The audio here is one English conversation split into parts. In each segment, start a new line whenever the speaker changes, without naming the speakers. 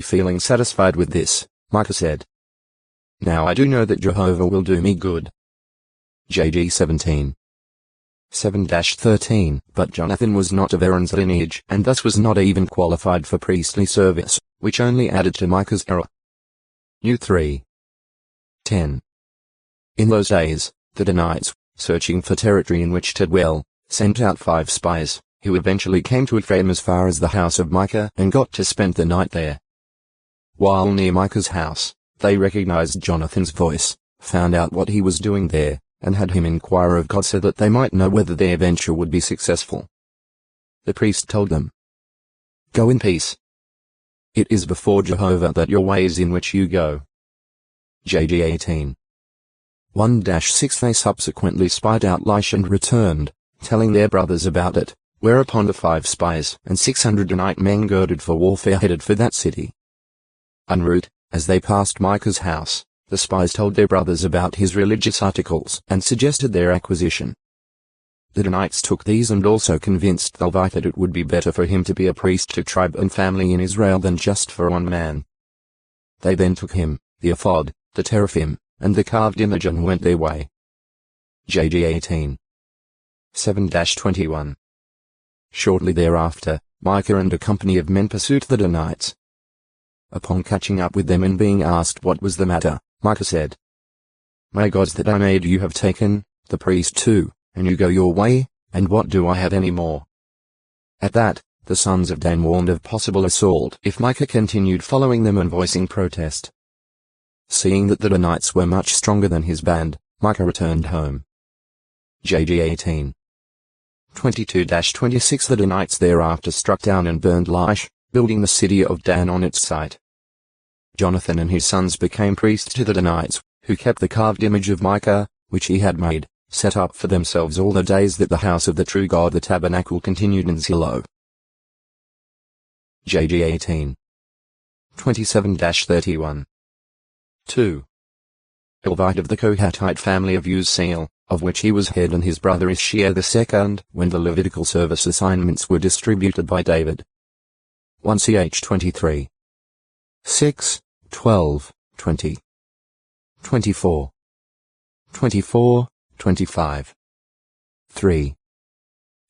feeling satisfied with this, Micah said, "Now I do know that Jehovah will do me good." JG 17. 7-13, but Jonathan was not of Aaron's lineage and thus was not even qualified for priestly service, which only added to Micah's error. New 3. 10. In those days, the Danites, searching for territory in which to dwell, sent out 5 spies, who eventually came to Ephraim as far as the house of Micah and got to spend the night there. While near Micah's house, they recognized Jonathan's voice, found out what he was doing there, and had him inquire of God so that they might know whether their venture would be successful. The priest told them, "Go in peace. It is before Jehovah that your ways in which you go." JG 18. 1-6 They subsequently spied out Laish and returned, telling their brothers about it, whereupon the 5 spies and 600 Danite men girded for warfare headed for that city. En route, as they passed Micah's house, the spies told their brothers about his religious articles and suggested their acquisition. The Danites took these and also convinced the Levite that it would be better for him to be a priest to tribe and family in Israel than just for one man. They then took him, the ephod, the teraphim, and the carved image and went their way. JG 18. 7-21. Shortly thereafter, Micah and a company of men pursued the Danites. Upon catching up with them and being asked what was the matter, Micah said, "My gods that I made you have taken, the priest too, and you go your way, and what do I have any more?" At that, the sons of Dan warned of possible assault if Micah continued following them and voicing protest. Seeing that the Danites were much stronger than his band, Micah returned home. JG 18. 22-26 The Danites thereafter struck down and burned Laish, building the city of Dan on its site. Jonathan and his sons became priests to the Danites, who kept the carved image of Micah, which he had made, set up for themselves all the days that the house of the true God the tabernacle continued in Shiloh. JG 18. 27-31. 2. A Levite of the Kohathite family of Uzziel, of which he was head, and his brother Ishia II, when the Levitical service assignments were distributed by David. 1 Ch 23. 6, 12, 20. 24. 24, 25. 3.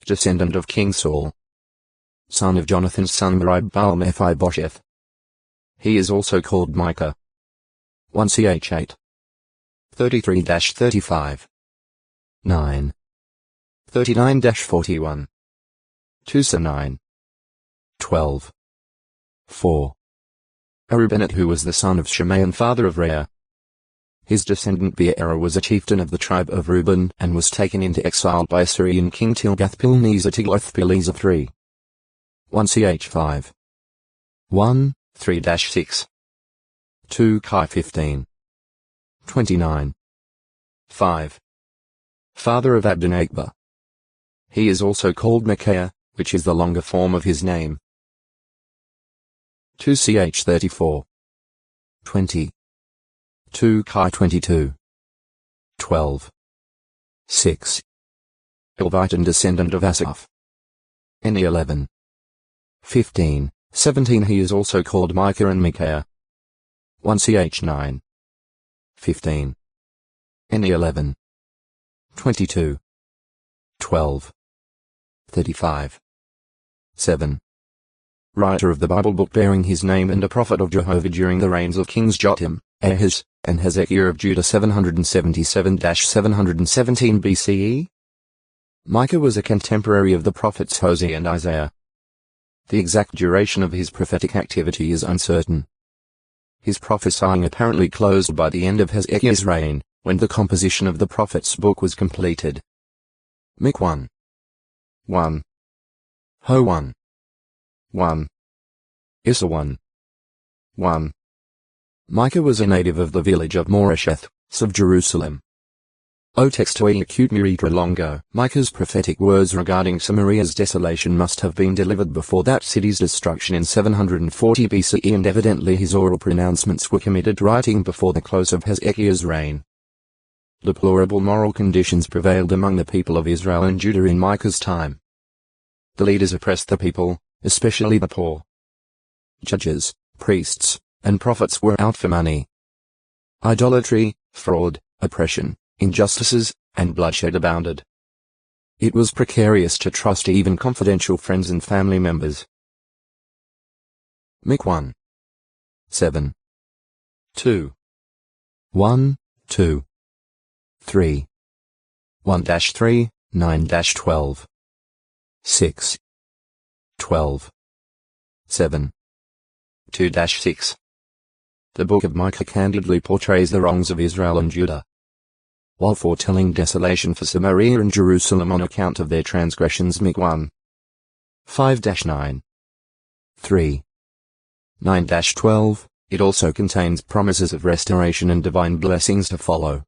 Descendant of King Saul, son of Jonathan's son Merib-Baal-Mephibosheth. He is also called Micah. 1 Ch 8. 33-35. 9. 39-41. 2 Sa 9. 12. 4. A Reubenite who was the son of Shimei and father of Rhea. His descendant Beerah was a chieftain of the tribe of Reuben and was taken into exile by Assyrian king Tilgath-Pilneser Tiglath-Pileser III. 1 Ch 5. 1, 3-6. 2 Chi 15. 29. 5. Father of Abdon-Agba. He is also called Micaiah, which is the longer form of his name. 2 Ch 34. 20. 2 Chi 22. 12. 6. Levite and descendant of Asaph. Any 11. 15, 17 He is also called Micah and Micaiah. 1 Ch 9. 15. Any 11. 22. 12. 35. 7. Writer of the Bible book bearing his name and a prophet of Jehovah during the reigns of kings Jotham, Ahaz, and Hezekiah of Judah 777-717 BCE. Micah was a contemporary of the prophets Hosea and Isaiah. The exact duration of his prophetic activity is uncertain. His prophesying apparently closed by the end of Hezekiah's reign, when the composition of the prophet's book was completed. Mic 1. 1. Ho 1. 1. Issa 1. 1. Micah was a native of the village of Moresheth, of Jerusalem. O textoi acute miritra longo. Micah's prophetic words regarding Samaria's desolation must have been delivered before that city's destruction in 740 BCE, and evidently his oral pronouncements were committed writing before the close of Hezekiah's reign. Deplorable moral conditions prevailed among the people of Israel and Judah in Micah's time. The leaders oppressed the people, especially the poor. Judges priests, and prophets were out for money. Idolatry, fraud, oppression, injustices, and bloodshed abounded. It was precarious to trust even confidential friends and family members. Mic 1. 7. 2. 1, 2. 3. 1-3, 9-12. 6. 12. 7. 2-6. The Book of Micah candidly portrays the wrongs of Israel and Judah, while foretelling desolation for Samaria and Jerusalem on account of their transgressions. Mic 1. 5-9. 3. 9-12, it also contains promises of restoration and divine blessings to follow.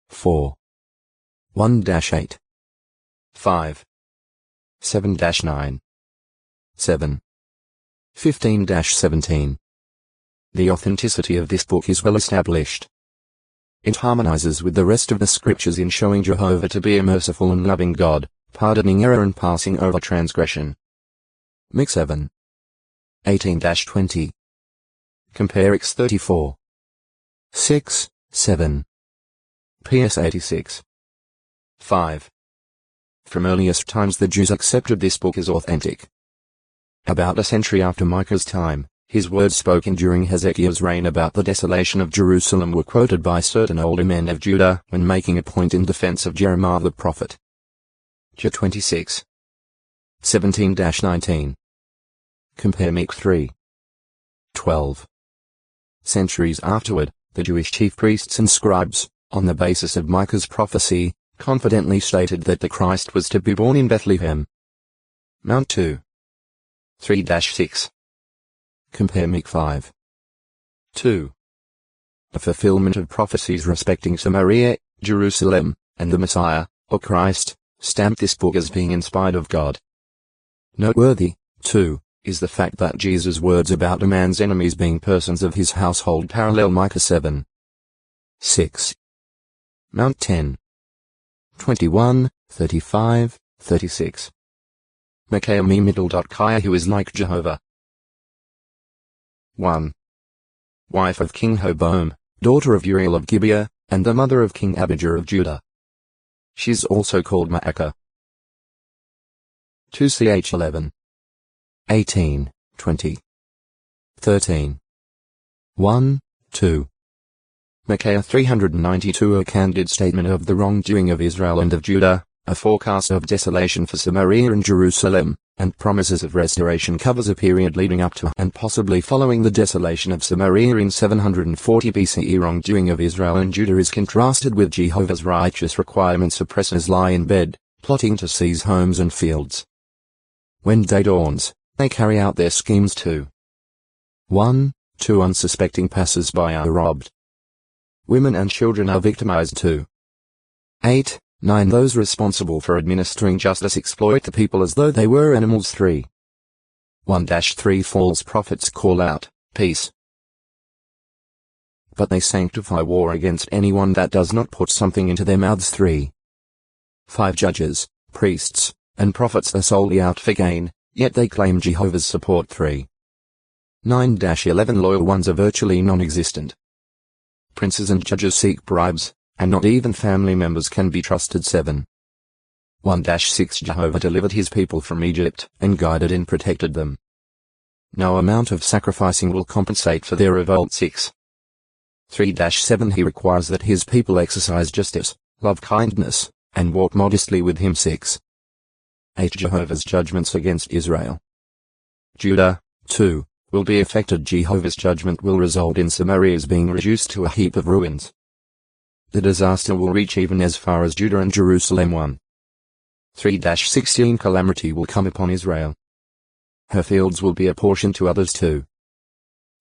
4. 1-8. 5. 7-9. 7. 15-17. The authenticity of this book is well established. It harmonizes with the rest of the scriptures in showing Jehovah to be a merciful and loving God, pardoning error and passing over transgression. Mic 7. 18-20. Compare X 34. 6, 7. PS 86. 5. From earliest times the Jews accepted this book as authentic. About a century after Micah's time, his words spoken during Hezekiah's reign about the desolation of Jerusalem were quoted by certain older men of Judah when making a point in defense of Jeremiah the prophet. J 26. 17-19. Compare Mic 3. 12. Centuries afterward, the Jewish chief priests and scribes, on the basis of Micah's prophecy, confidently stated that the Christ was to be born in Bethlehem. Mount 2. 3-6. Compare Mic 5. 2. A fulfillment of prophecies respecting Samaria, Jerusalem, and the Messiah, or Christ, stamped this book as being inspired of God. Noteworthy, too, is the fact that Jesus' words about a man's enemies being persons of his household parallel Micah 7. 6. Mount 10. 21, 35, 36. Micaiah me middle.Kiah who is like Jehovah. 1. Wife of King Hoboam, daughter of Uriel of Gibeah, and the mother of King Abijah of Judah. She's also called Maacah. 2 Ch 11. 18, 20. 13. 1, 2. Micaiah 392 a candid statement of the wrongdoing of Israel and of Judah, a forecast of desolation for Samaria and Jerusalem, and promises of restoration covers a period leading up to and possibly following the desolation of Samaria in 740 BCE. Wrongdoing of Israel and Judah is contrasted with Jehovah's righteous requirements. Oppressors lie in bed, plotting to seize homes and fields. When day dawns, they carry out their schemes too. 1, 2 unsuspecting passers-by are robbed. Women and children are victimized too. 8, 9 those responsible for administering justice exploit the people as though they were animals. 3. 1-3 false prophets call out, peace. But they sanctify war against anyone that does not put something into their mouths. 3. 5 judges, priests, and prophets are solely out for gain, yet they claim Jehovah's support. 3. 9-11 loyal ones are virtually non-existent. Princes and judges seek bribes, and not even family members can be trusted. 7. 1-6 Jehovah delivered his people from Egypt, and guided and protected them. No amount of sacrificing will compensate for their revolt. 6. 3-7 He requires that his people exercise justice, love kindness, and walk modestly with him. 6. 8 Jehovah's judgments against Israel. Judah, too, will be affected. Jehovah's judgment will result in Samaria's being reduced to a heap of ruins. The disaster will reach even as far as Judah and Jerusalem. 1. 3-16 Calamity will come upon Israel. Her fields will be apportioned to others too.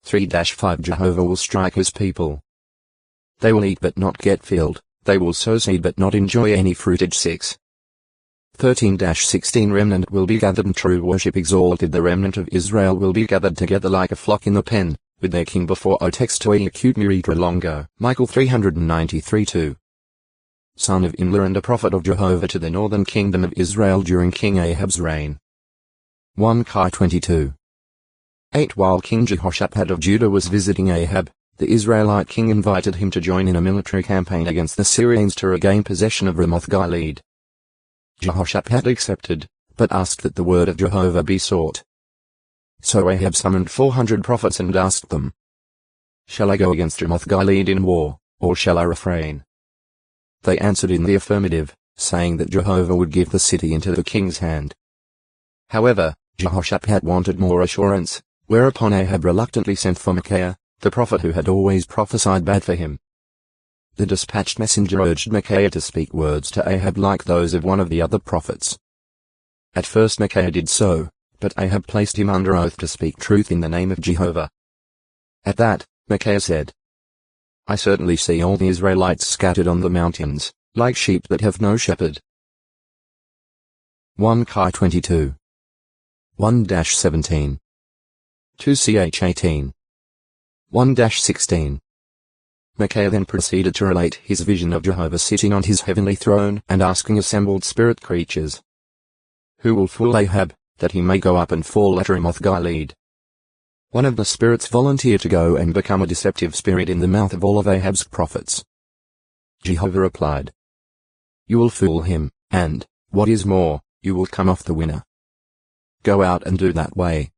3-5 Jehovah will strike his people. They will eat but not get filled, they will sow seed but not enjoy any fruitage. 6. 13-16 Remnant will be gathered and true worship exalted. The remnant of Israel will be gathered together like a flock in the pen, with their king before. O text to acute miritra longo. Michael 393-2. Son of Imlah and a prophet of Jehovah to the northern kingdom of Israel during King Ahab's reign. 1 Chi 22. 8. While King Jehoshaphat of Judah was visiting Ahab, the Israelite king invited him to join in a military campaign against the Syrians to regain possession of Ramoth-Gilead. Jehoshaphat accepted, but asked that the word of Jehovah be sought. So Ahab summoned 400 prophets and asked them, "Shall I go against Ramoth-Gilead in war, or shall I refrain?" They answered in the affirmative, saying that Jehovah would give the city into the king's hand. However, Jehoshaphat wanted more assurance, whereupon Ahab reluctantly sent for Micaiah, the prophet who had always prophesied bad for him. The dispatched messenger urged Micaiah to speak words to Ahab like those of one of the other prophets. At first Micaiah did so, but Ahab placed him under oath to speak truth in the name of Jehovah. At that, Micaiah said, "I certainly see all the Israelites scattered on the mountains, like sheep that have no shepherd." 1 Chi 22. 1-17. 2 Ch 18. 1-16. Micaiah then proceeded to relate his vision of Jehovah sitting on his heavenly throne and asking assembled spirit creatures, "Who will fool Ahab, that he may go up and fall at Ramoth-Gilead?" One of the spirits volunteered to go and become a deceptive spirit in the mouth of all of Ahab's prophets. Jehovah replied, "You will fool him, and, what is more, you will come off the winner. Go out and do that way."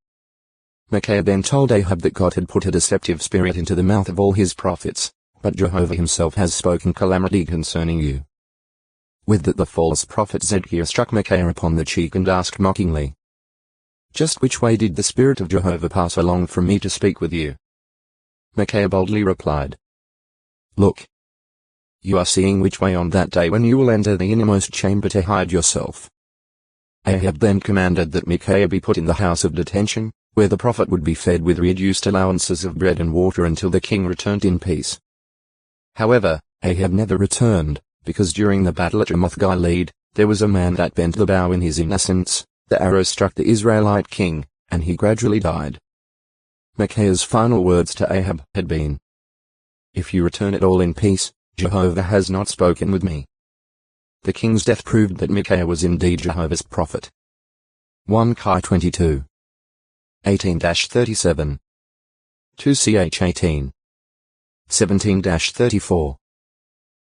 Micaiah then told Ahab that God had put a deceptive spirit into the mouth of all his prophets, but Jehovah himself has spoken calamity concerning you. With that the false prophet Zedekiah struck Micaiah upon the cheek and asked mockingly, "Just which way did the Spirit of Jehovah pass along from me to speak with you?" Micaiah boldly replied, "Look. You are seeing which way on that day when you will enter the innermost chamber to hide yourself." Ahab then commanded that Micaiah be put in the house of detention, where the prophet would be fed with reduced allowances of bread and water until the king returned in peace. However, Ahab never returned, because during the battle at Ramoth-Gilead, there was a man that bent the bow in his innocence. The arrow struck the Israelite king, and he gradually died. Micaiah's final words to Ahab had been, "If you return at all in peace, Jehovah has not spoken with me." The king's death proved that Micaiah was indeed Jehovah's prophet. 1 Chi 22. 18-37. 2 Ch 18. 17-34.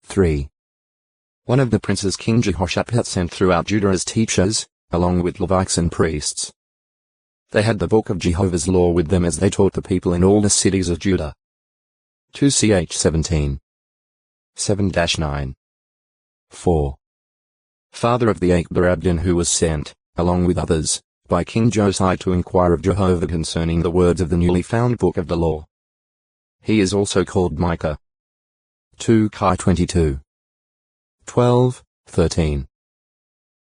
3. One of the princes King Jehoshaphat sent throughout Judah as teachers, along with Levites and priests. They had the book of Jehovah's law with them as they taught the people in all the cities of Judah. 2 Ch 17. 7-9. 4. Father of the Akbar who was sent, along with others, by King Josiah to inquire of Jehovah concerning the words of the newly found book of the law. He is also called Micah. 2 Chi 22. 12, 13.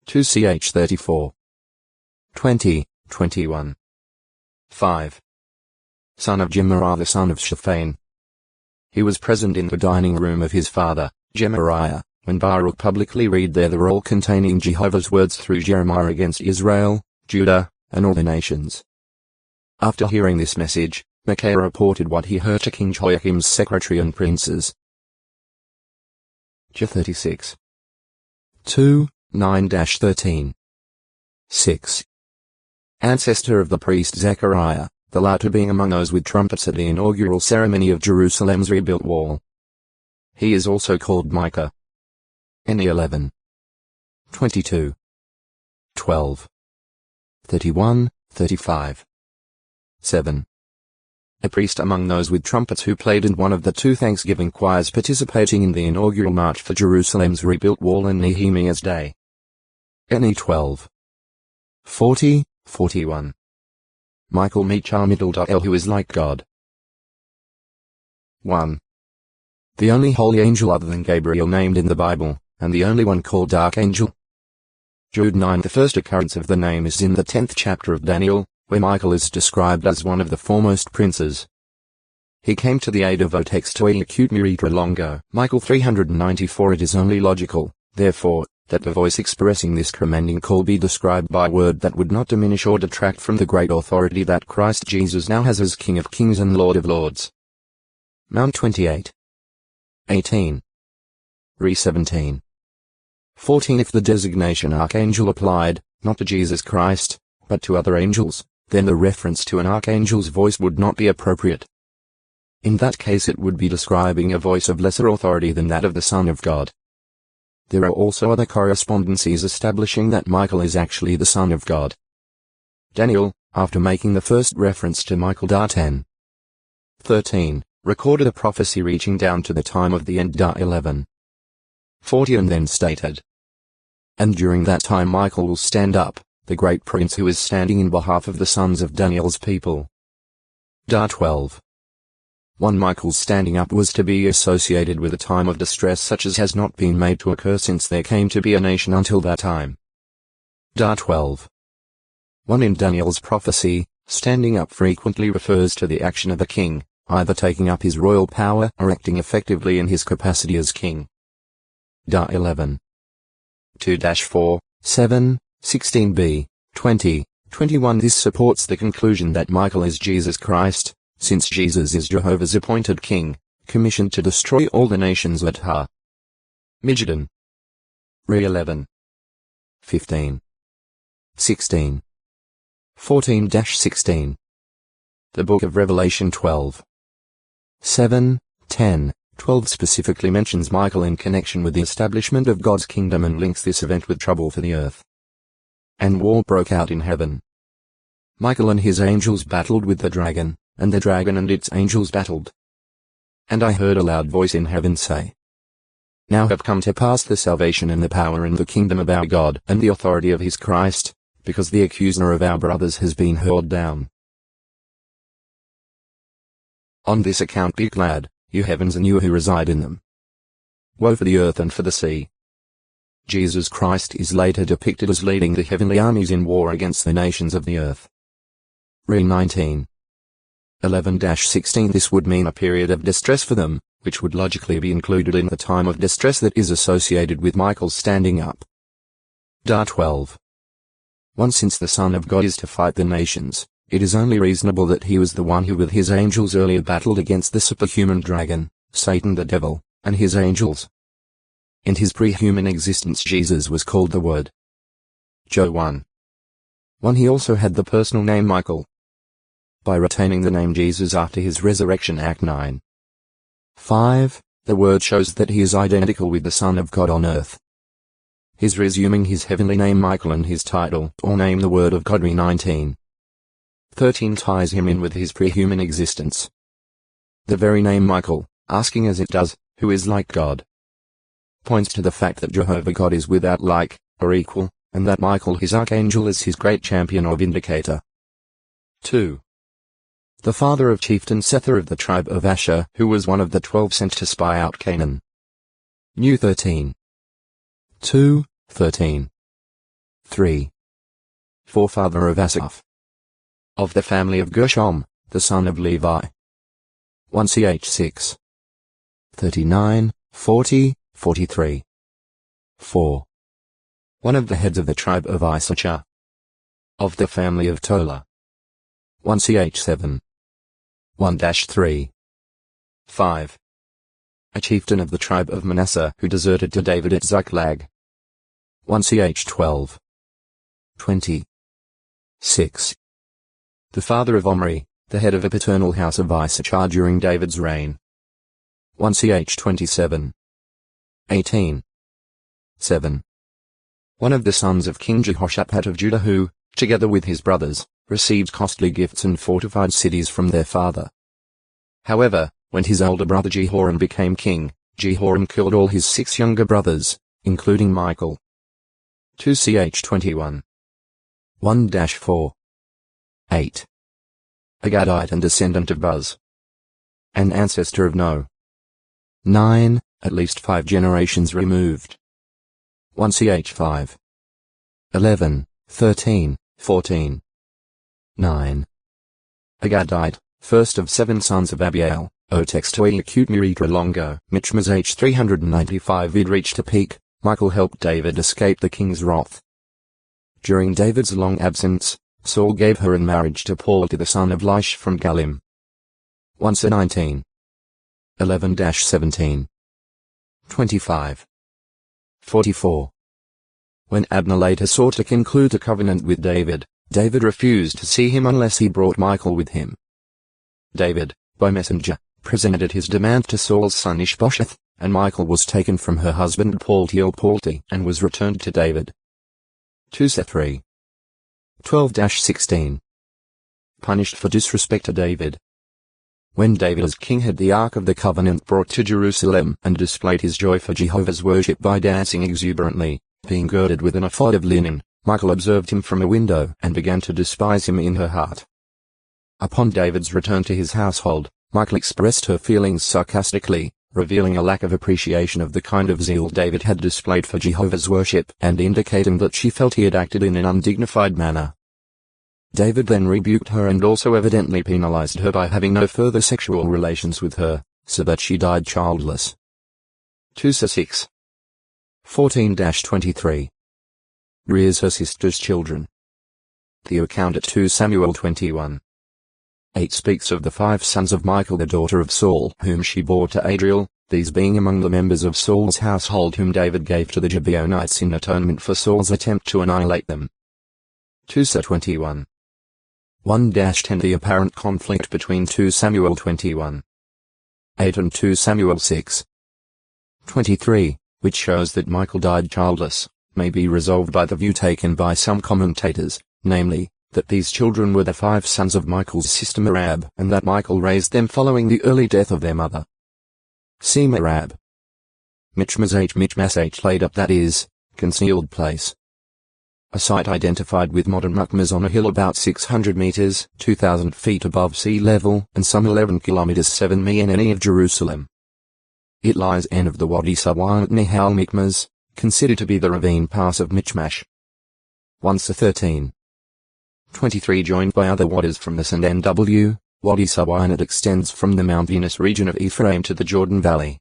2 Ch 34. 20, 21. 5. Son of Gemariah the son of Shaphan. He was present in the dining room of his father, Gemariah, when Baruch publicly read there the roll containing Jehovah's words through Jeremiah against Israel, Judah, and all the nations. After hearing this message, Micaiah reported what he heard to King Jehoiakim's secretary and princes. 36. 2, 9-13. 6. Ancestor of the priest Zechariah, the latter being among those with trumpets at the inaugural ceremony of Jerusalem's rebuilt wall. He is also called Micah. N 11. 22. 12. 31, 35. 7. A priest among those with trumpets who played in one of the two thanksgiving choirs participating in the inaugural march for Jerusalem's rebuilt wall in Nehemiah's day. NE 12. 40, 41. Michael Middle. Who is like God. 1. The only holy angel other than Gabriel named in the Bible, and the only one called Archangel. Jude 9. The first occurrence of the name is in the 10th chapter of Daniel, where Michael is described as one of the foremost princes. He came to the aid of Otex to acute Miritra Longo. Michael 394. It is only logical, therefore, that the voice expressing this commanding call be described by a word that would not diminish or detract from the great authority that Christ Jesus now has as King of Kings and Lord of Lords. Mount 28. 18. Re 17. 14. If the designation Archangel applied, not to Jesus Christ, but to other angels, then the reference to an archangel's voice would not be appropriate. In that case it would be describing a voice of lesser authority than that of the Son of God. There are also other correspondences establishing that Michael is actually the Son of God. Daniel, after making the first reference to Michael 10:13, recorded a prophecy reaching down to the time of the end 11:40 and then stated, "And during that time Michael will stand up, the great prince who is standing in behalf of the sons of Daniel's people." 12:1 Michael's standing up was to be associated with a time of distress such as has not been made to occur since there came to be a nation until that time. 12:1 In Daniel's prophecy, standing up frequently refers to the action of a king, either taking up his royal power or acting effectively in his capacity as king. 11. 2-4, 7, 16b, 20, 21 This supports the conclusion that Michael is Jesus Christ, since Jesus is Jehovah's appointed king, commissioned to destroy all the nations at Ha-Magedon. Re 11. 15. 16. 14-16. The Book of Revelation 12. 7, 10, 12 specifically mentions Michael in connection with the establishment of God's kingdom and links this event with trouble for the earth. And war broke out in heaven. Michael and his angels battled with the dragon, and the dragon and its angels battled. And I heard a loud voice in heaven say, "Now have come to pass the salvation and the power and the kingdom of our God and the authority of his Christ, because the accuser of our brothers has been hurled down. On this account be glad, you heavens and you who reside in them. Woe for the earth and for the sea." Jesus Christ is later depicted as leading the heavenly armies in war against the nations of the earth. Re 19. 11-16 This would mean a period of distress for them, which would logically be included in the time of distress that is associated with Michael's standing up. 12. Since the Son of God is to fight the nations, it is only reasonable that he was the one who with his angels earlier battled against the superhuman dragon, Satan the devil, and his angels. In his pre-human existence Jesus was called the Word. Job 1. He also had the personal name Michael. By retaining the name Jesus after his resurrection Act 9. 5, the Word shows that he is identical with the Son of God on earth. His resuming his heavenly name Michael and his title or name the Word of God Re 19. 13 ties him in with his pre-human existence. The very name Michael, asking as it does, who is like God, points to the fact that Jehovah God is without like, or equal, and that Michael his archangel is his great champion or vindicator. 2. The father of chieftain Sether of the tribe of Asher, who was one of the 12 sent to spy out Canaan. New 13. 2, 13. 3. Forefather of Asaph. Of the family of Gershom, the son of Levi. 1 Ch 6. 39, 40, 43. 4. One of the heads of the tribe of Issachar. Of the family of Tola. 1 Ch 7. 1-3. 5. A chieftain of the tribe of Manasseh who deserted to David at Ziklag. 1 Ch 12. 20. 6. The father of Omri, the head of a paternal house of Issachar during David's reign. 1 Ch 27. 18. 7. One of the sons of King Jehoshaphat of Judah who, together with his brothers, received costly gifts and fortified cities from their father. However, when his older brother Jehoram became king, Jehoram killed all his 6 younger brothers, including Michael. 2 Ch 21. 1-4. 8. A Gadite and descendant of Buz. An ancestor of No. 9, at least 5 generations removed. 1 Ch 5. 11, 13, 14. 9. A Gadite, first of 7 sons of Abiel, O textoi acute miritra longo, Michmas H 395 Vid reached a peak. Michael helped David escape the king's wrath. During David's long absence, Saul gave her in marriage to Paul to the son of Laish from Galim. 1 19. 11-17. 25. 44. When Abner later sought to conclude a covenant with David, David refused to see him unless he brought Michal with him. David, by messenger, presented his demand to Saul's son Ishbosheth, and Michal was taken from her husband Palti and was returned to David. 2-3. 12-16. Punished for disrespect to David. When David as king had the Ark of the Covenant brought to Jerusalem and displayed his joy for Jehovah's worship by dancing exuberantly, being girded with an ephod of linen, Michal observed him from a window and began to despise him in her heart. Upon David's return to his household, Michal expressed her feelings sarcastically, revealing a lack of appreciation of the kind of zeal David had displayed for Jehovah's worship and indicating that she felt he had acted in an undignified manner. David then rebuked her and also evidently penalized her by having no further sexual relations with her, so that she died childless. 2-6. 14-23. Rears her sister's children. The account at 2 Samuel 21. 8 speaks of the 5 sons of Michal the daughter of Saul whom she bore to Adriel, these being among the members of Saul's household whom David gave to the Gibeonites in atonement for Saul's attempt to annihilate them. 2-21. 1-10 The apparent conflict between 2 Samuel 21. 8 and 2 Samuel 6. 23, which shows that Michal died childless, may be resolved by the view taken by some commentators, namely, that these children were the 5 sons of Michal's sister Merab and that Michal raised them following the early death of their mother. See Merab. Michmash laid up, that is, concealed place. A site identified with modern Mukhmas on a hill about 600 meters, 2,000 feet above sea level, and some 11 kilometers 7 mi of Jerusalem. It lies end of the Wadi Sawanet near Hal Mikmas, considered to be the ravine pass of Michmash. 1-13. 23 Joined by other wadis from the Sand NW, Wadi Sawanet extends from the Mount Venus region of Ephraim to the Jordan Valley.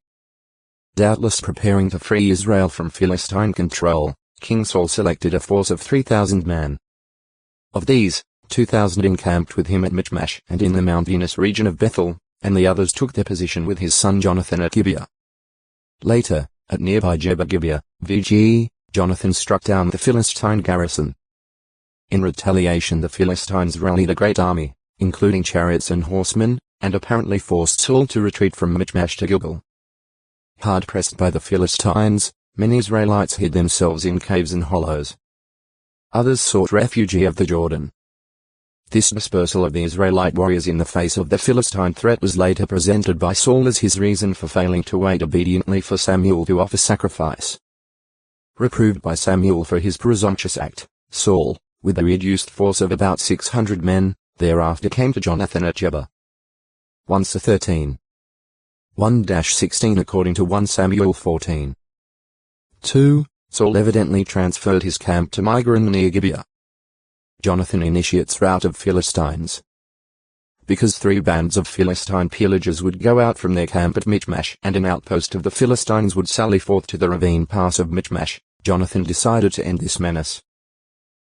Doubtless preparing to free Israel from Philistine control, King Saul selected a force of 3,000 men. Of these, 2,000 encamped with him at Michmash and in the Mount Venus region of Bethel, and the others took their position with his son Jonathan at Gibeah. Later, at nearby Gibeah, VG, Jonathan struck down the Philistine garrison. In retaliation the Philistines rallied a great army, including chariots and horsemen, and apparently forced Saul to retreat from Michmash to Gilgal. Hard pressed by the Philistines, many Israelites hid themselves in caves and hollows. Others sought refuge of the Jordan. This dispersal of the Israelite warriors in the face of the Philistine threat was later presented by Saul as his reason for failing to wait obediently for Samuel to offer sacrifice. Reproved by Samuel for his presumptuous act, Saul, with a reduced force of about 600 men, thereafter came to Jonathan at Gibeah. 1-13. 1-16 According to 1 Samuel 14. 2. Saul evidently transferred his camp to Migron near Gibeah. Jonathan initiates rout of Philistines. Because 3 bands of Philistine pillagers would go out from their camp at Michmash and an outpost of the Philistines would sally forth to the ravine pass of Michmash, Jonathan decided to end this menace.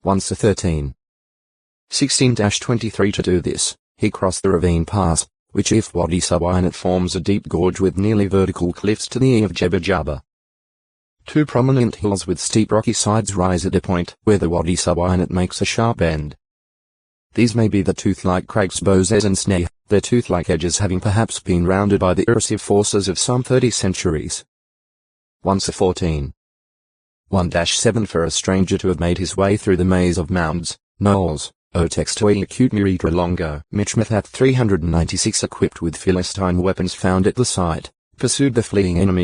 1-13. 16-23 To do this, he crossed the ravine pass, which if Wadi Sawanet forms a deep gorge with nearly vertical cliffs to the east of Jebel. 2 prominent hills with steep rocky sides rise at a point where the Wadi Sawanet makes a sharp bend. These may be the tooth-like crags Bozez and Sneh, their tooth-like edges having perhaps been rounded by the erosive forces of some 30 centuries. 1-14. 1-7 For a stranger to have made his way through the maze of mounds, knolls, Otextoi acute Muritra Longo, Michmethat 396 equipped with Philistine weapons found at the site, pursued the fleeing enemy